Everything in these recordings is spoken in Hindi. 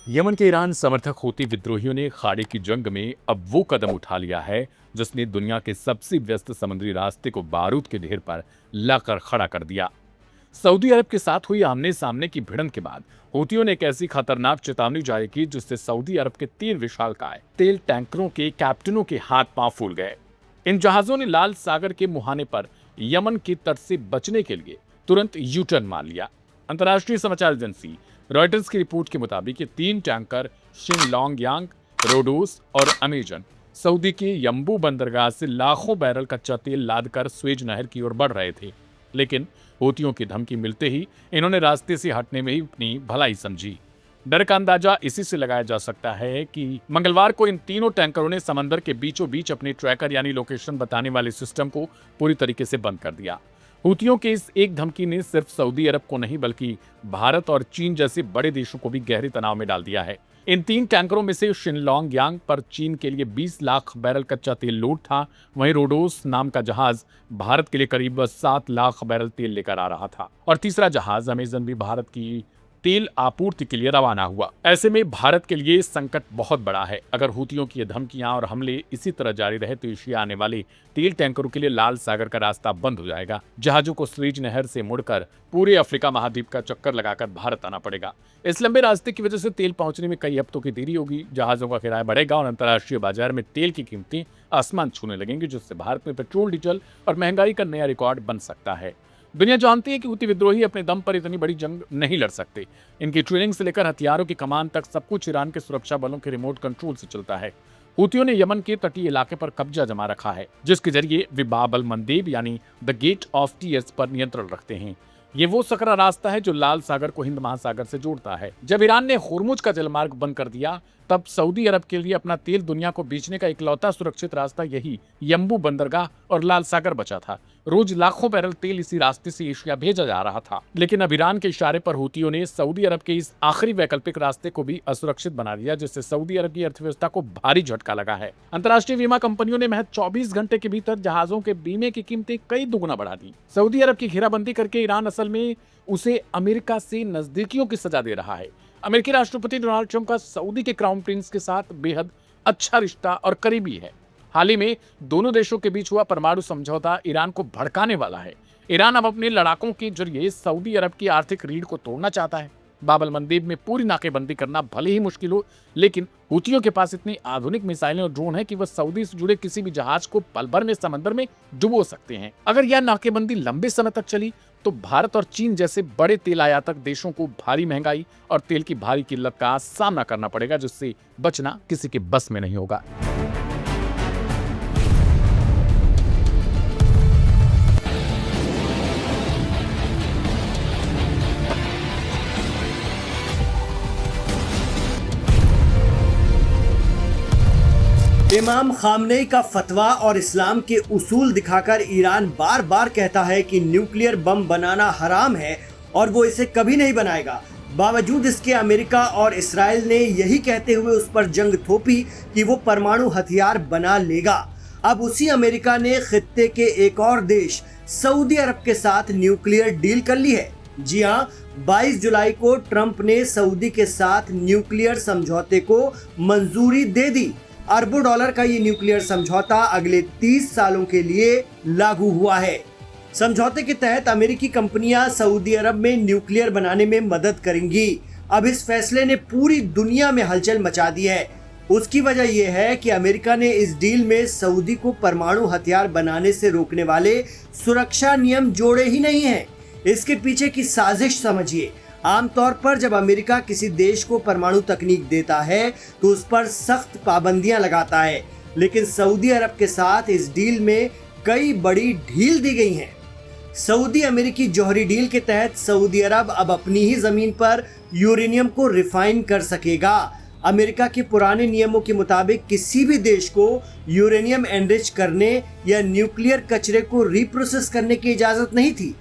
यमन के ईरान समर्थक हूती विद्रोहियों ने खाड़ी की जंग में अब वो कदम उठा लिया है जिसने दुनिया के सबसे व्यस्त समुद्री रास्ते को बारूद के ढेर पर लाकर खड़ा कर दिया। सऊदी अरब के साथ हुई आमने सामने की भिड़ंत के बाद हूतियों ने एक ऐसी खतरनाक चेतावनी जारी की जिससे सऊदी अरब के 3 विशालकाय तेल टैंकरों के कैप्टनों के हाथ पांव फूल गए। इन जहाजों ने लाल सागर के मुहाने पर यमन की तट से बचने के लिए तुरंत यू टर्न मार लिया। अंतर्राष्ट्रीय समाचार एजेंसी रॉयटर्स की रिपोर्ट के मुताबिक ये 3 टैंकर शिनलोंग यांग, रोडोस और अमेजन सऊदी के यंबू बंदरगाह से लाखों बैरल कच्चा तेल लादकर स्वेज नहर की ओर बढ़ रहे थे, लेकिन हूतियों की धमकी मिलते ही इन्होंने रास्ते से हटने में ही अपनी भलाई समझी। डर का अंदाजा इसी से लगाया जा सकता है कि मंगलवार को इन तीनों टैंकरों ने समंदर के बीचों बीच अपने ट्रैकर यानी लोकेशन बताने वाले सिस्टम को पूरी तरीके से बंद कर दिया। हूतियों के इस एक धमकी ने सिर्फ सऊदी अरब को नहीं बल्कि भारत और चीन जैसे बड़े देशों को भी गहरे तनाव में डाल दिया है। इन 3 टैंकरों में से शिनलोंग यांग पर चीन के लिए 20 लाख बैरल कच्चा तेल लोड था, वहीं रोडोस नाम का जहाज भारत के लिए करीब 7 लाख बैरल तेल लेकर आ रहा था और तीसरा जहाज अमेजन भी भारत की तेल आपूर्ति के लिए रवाना हुआ। ऐसे में भारत के लिए संकट बहुत बड़ा है। अगर हूतियों की ये धमकियां और हमले इसी तरह जारी रहे तो एशिया आने वाले तेल टैंकरों के लिए लाल सागर का रास्ता बंद हो जाएगा। जहाजों को स्वेज नहर से मुड़कर पूरे अफ्रीका महाद्वीप का चक्कर लगाकर भारत आना पड़ेगा। इस लंबे रास्ते की वजह से तेल पहुंचने में कई हफ्तों की देरी होगी, जहाजों का किराया बढ़ेगा और अंतर्राष्ट्रीय बाजार में तेल की कीमतें आसमान छूने लगेंगी, जिससे भारत में पेट्रोल, डीजल और महंगाई का नया रिकॉर्ड बन सकता है। दुनिया जानती है कि हूती विद्रोही अपने दम पर इतनी बड़ी जंग नहीं लड़ सकते। इनकी ट्रेनिंग से लेकर हथियारों की कमान तक सब कुछ ईरान के सुरक्षा बलों के रिमोट कंट्रोल से चलता है। हूतियों ने यमन के तटीय इलाके पर कब्जा जमा रखा है, जिसके जरिए वे बाब अल मंदेब यानी द गेट ऑफ टीयर्स पर नियंत्रण रखते हैं। ये वो सकरा रास्ता है जो लाल सागर को हिंद महासागर से जोड़ता है। जब ईरान ने होर्मुज का जलमार्ग बंद कर दिया तब सऊदी अरब के लिए अपना तेल दुनिया को बेचने का इकलौता सुरक्षित रास्ता यही यंबू बंदरगाह और लाल सागर बचा था। रोज लाखों बैरल तेल इसी रास्ते से एशिया भेजा जा रहा था, लेकिन अब ईरान के इशारे पर हूतियों ने सऊदी अरब के इस आखिरी वैकल्पिक रास्ते को भी असुरक्षित बना दिया, जिससे सऊदी अरब की अर्थव्यवस्था को भारी झटका लगा है। अंतर्राष्ट्रीय बीमा कंपनियों ने महज 24 घंटे के भीतर जहाजों के बीमे की कीमतें कई दुगुना बढ़ा दी। सऊदी अरब की घेराबंदी करके ईरान असल में उसे अमेरिका से नजदीकियों की सजा दे रहा है। अमेरिकी राष्ट्रपति डोनाल्ड ट्रंप का सऊदी के क्राउन प्रिंस के साथ बेहद अच्छा रिश्ता और करीबी है। हाल ही में दोनों देशों के बीच हुआ परमाणु समझौता ईरान को भड़काने वाला है। ईरान अब अपने लड़ाकों के जरिए सऊदी अरब की आर्थिक रीढ़ को तोड़ना चाहता है। बाब अल मंदेब में पूरी नाकेबंदी करना भले ही मुश्किल हो, लेकिन हूतियों के पास इतनी आधुनिक मिसाइलें और ड्रोन है कि वह सऊदी से जुड़े किसी भी जहाज को पल भर में समंदर में डुबो सकते हैं। अगर यह नाकेबंदी लंबे समय तक चली तो भारत और चीन जैसे बड़े तेल आयातक देशों को भारी महंगाई और तेल की भारी किल्लत का सामना करना पड़ेगा, जिससे बचना किसी के बस में नहीं होगा। इमाम खामनेई का फतवा और इस्लाम के उसूल दिखाकर ईरान बार बार कहता है कि न्यूक्लियर बम बनाना हराम है और वो इसे कभी नहीं बनाएगा। बावजूद इसके अमेरिका और इसराइल ने यही कहते हुए उस पर जंग थोपी कि वो परमाणु हथियार बना लेगा। अब उसी अमेरिका ने खित्ते के एक और देश सऊदी अरब के साथ न्यूक्लियर डील कर ली है। जी हाँ, 22 जुलाई को ट्रंप ने सऊदी के साथ न्यूक्लियर समझौते को मंजूरी दे दी। अरबों डॉलर का ये न्यूक्लियर समझौता अगले 30 सालों के लिए लागू हुआ है। समझौते के तहत अमेरिकी कंपनियां सऊदी अरब में न्यूक्लियर बनाने में मदद करेंगी। अब इस फैसले ने पूरी दुनिया में हलचल मचा दी है। उसकी वजह यह है कि अमेरिका ने इस डील में सऊदी को परमाणु हथियार बनाने से रोकने वाले सुरक्षा नियम जोड़े ही नहीं हैं। इसके पीछे की साजिश समझिए। आमतौर पर जब अमेरिका किसी देश को परमाणु तकनीक देता है तो उस पर सख्त पाबंदियां लगाता है, लेकिन सऊदी अरब के साथ इस डील में कई बड़ी ढील दी गई हैं। सऊदी अमेरिकी जौहरी डील के तहत सऊदी अरब अब अपनी ही जमीन पर यूरेनियम को रिफाइन कर सकेगा। अमेरिका के पुराने नियमों के मुताबिक किसी भी देश को यूरेनियम एनरिच करने या न्यूक्लियर कचरे को रिप्रोसेस करने की इजाजत नहीं थी।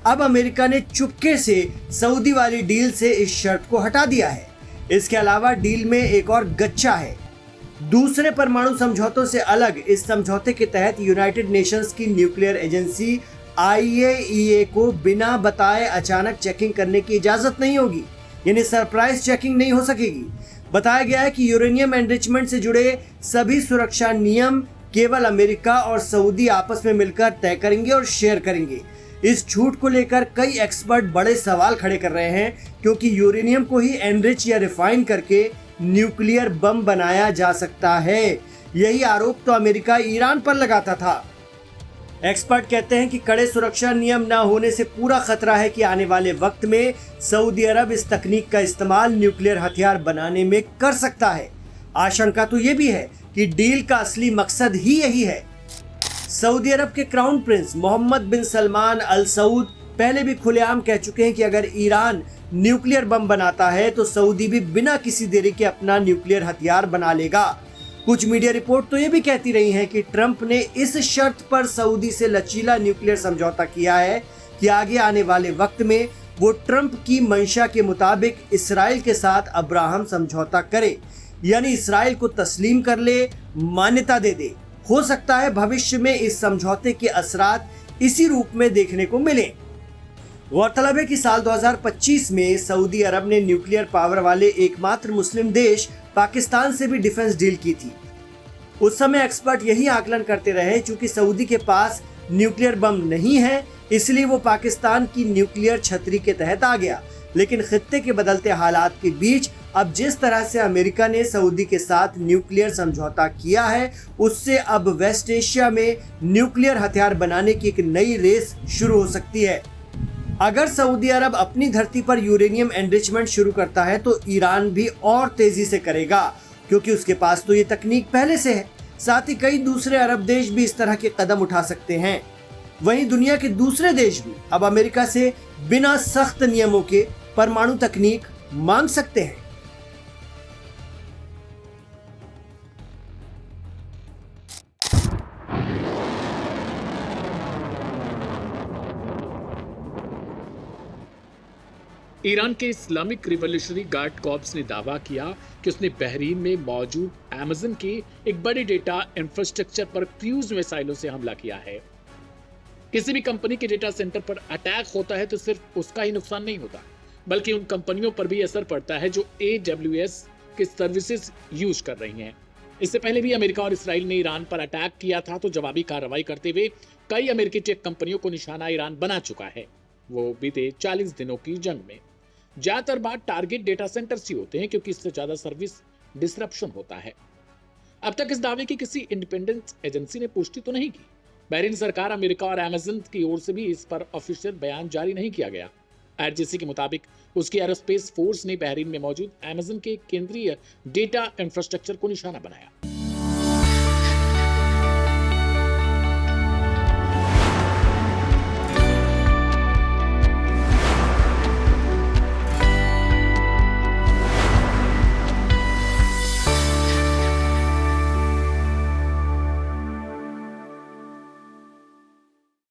अब अमेरिका ने चुपके से सऊदी वाली डील से इस शर्त को हटा दिया है। इसके अलावा डील में एक और गच्चा है। दूसरे परमाणु समझौतों से अलग इस समझौते के तहत यूनाइटेड नेशंस की न्यूक्लियर एजेंसी IAEA को बिना बताए अचानक चेकिंग करने की इजाजत नहीं होगी, यानी सरप्राइज चेकिंग नहीं हो सकेगी। बताया गया है कि यूरेनियम एनरिचमेंट से जुड़े सभी सुरक्षा नियम केवल अमेरिका और सऊदी आपस में मिलकर तय करेंगे और शेयर करेंगे। इस छूट को लेकर कई एक्सपर्ट बड़े सवाल खड़े कर रहे हैं, क्योंकि यूरेनियम को ही एनरिच या रिफाइन करके न्यूक्लियर बम बनाया जा सकता है। यही आरोप तो अमेरिका ईरान पर लगाता था। एक्सपर्ट कहते हैं कि कड़े सुरक्षा नियम न होने से पूरा खतरा है कि आने वाले वक्त में सऊदी अरब इस तकनीक का इस्तेमाल न्यूक्लियर हथियार बनाने में कर सकता है। आशंका तो ये भी है कि डील का असली मकसद ही यही है। सऊदी अरब के क्राउन प्रिंस मोहम्मद बिन सलमान अल सऊद पहले भी खुलेआम कह चुके हैं कि अगर ईरान न्यूक्लियर बम बनाता है तो सऊदी भी बिना किसी देरी के अपना न्यूक्लियर हथियार बना लेगा। कुछ मीडिया रिपोर्ट तो ये भी कहती रही हैं कि ट्रंप ने इस शर्त पर सऊदी से लचीला न्यूक्लियर समझौता किया है कि आगे आने वाले वक्त में वो ट्रंप की मंशा के मुताबिक इसराइल के साथ अब्राहम समझौता करे, यानी इसराइल को तस्लीम कर ले, मान्यता दे दे। हो सकता है भविष्य में इस समझौते के असरात इसी रूप में देखने को मिले। गौरतलब है कि साल 2025 में सऊदी अरब ने न्यूक्लियर पावर वाले एकमात्र मुस्लिम देश पाकिस्तान से भी डिफेंस डील की थी। उस समय एक्सपर्ट यही आकलन करते रहे, चूंकि सऊदी के पास न्यूक्लियर बम नहीं है इसलिए वो पाकिस्तान की न्यूक्लियर छतरी के तहत आ गया। लेकिन खित्ते के बदलते हालात के बीच अब जिस तरह से अमेरिका ने सऊदी के साथ न्यूक्लियर समझौता किया है, उससे अब वेस्ट एशिया में न्यूक्लियर हथियार बनाने की एक नई रेस शुरू हो सकती है। अगर सऊदी अरब अपनी धरती पर यूरेनियम एनरिचमेंट शुरू करता है तो ईरान भी और तेजी से करेगा, क्योंकि उसके पास तो ये तकनीक पहले से है। साथ ही कई दूसरे अरब देश भी इस तरह के कदम उठा सकते हैं। वहीं दुनिया के दूसरे देश भी अब अमेरिका से बिना सख्त नियमों के परमाणु तकनीक मांग सकते हैं। ईरान के इस्लामिक रिवॉल्यूशनरी गार्ड कॉर्प्स ने दावा किया कि उसने बहरीन में मौजूद अमेज़न के एक बड़े डेटा इंफ्रास्ट्रक्चर पर क्रूज मिसाइलों से हमला किया है। किसी भी कंपनी के डेटा सेंटर पर अटैक होता है तो सिर्फ उसका ही नुकसान नहीं होता, बल्कि उन कंपनियों पर भी असर पड़ता है जो AWS के सर्विसेज यूज कर रही हैं। इससे पहले भी अमेरिका और इसराइल ने ईरान पर अटैक किया था, तो जवाबी कार्रवाई करते हुए कई अमेरिकी टेक कंपनियों को निशाना ईरान बना चुका है, वो बीते 40 दिनों की जंग में। ज्यादातर बार टारगेट डेटा सेंटर्स ही होते हैं, क्योंकि इससे ज्यादा सर्विस डिसरप्शन होता है। अब तक इस दावे की किसी इंडिपेंडेंट एजेंसी ने पुष्टि तो नहीं की। बहरीन सरकार, अमेरिका और अमेज़न की ओर से भी इस पर ऑफिशियल बयान जारी नहीं किया गया। RGC के मुताबिक उसकी एरोस्पेस फोर्स ने बहरीन में मौजूद अमेज़न के केंद्रीय डेटा इंफ्रास्ट्रक्चर को निशाना बनाया।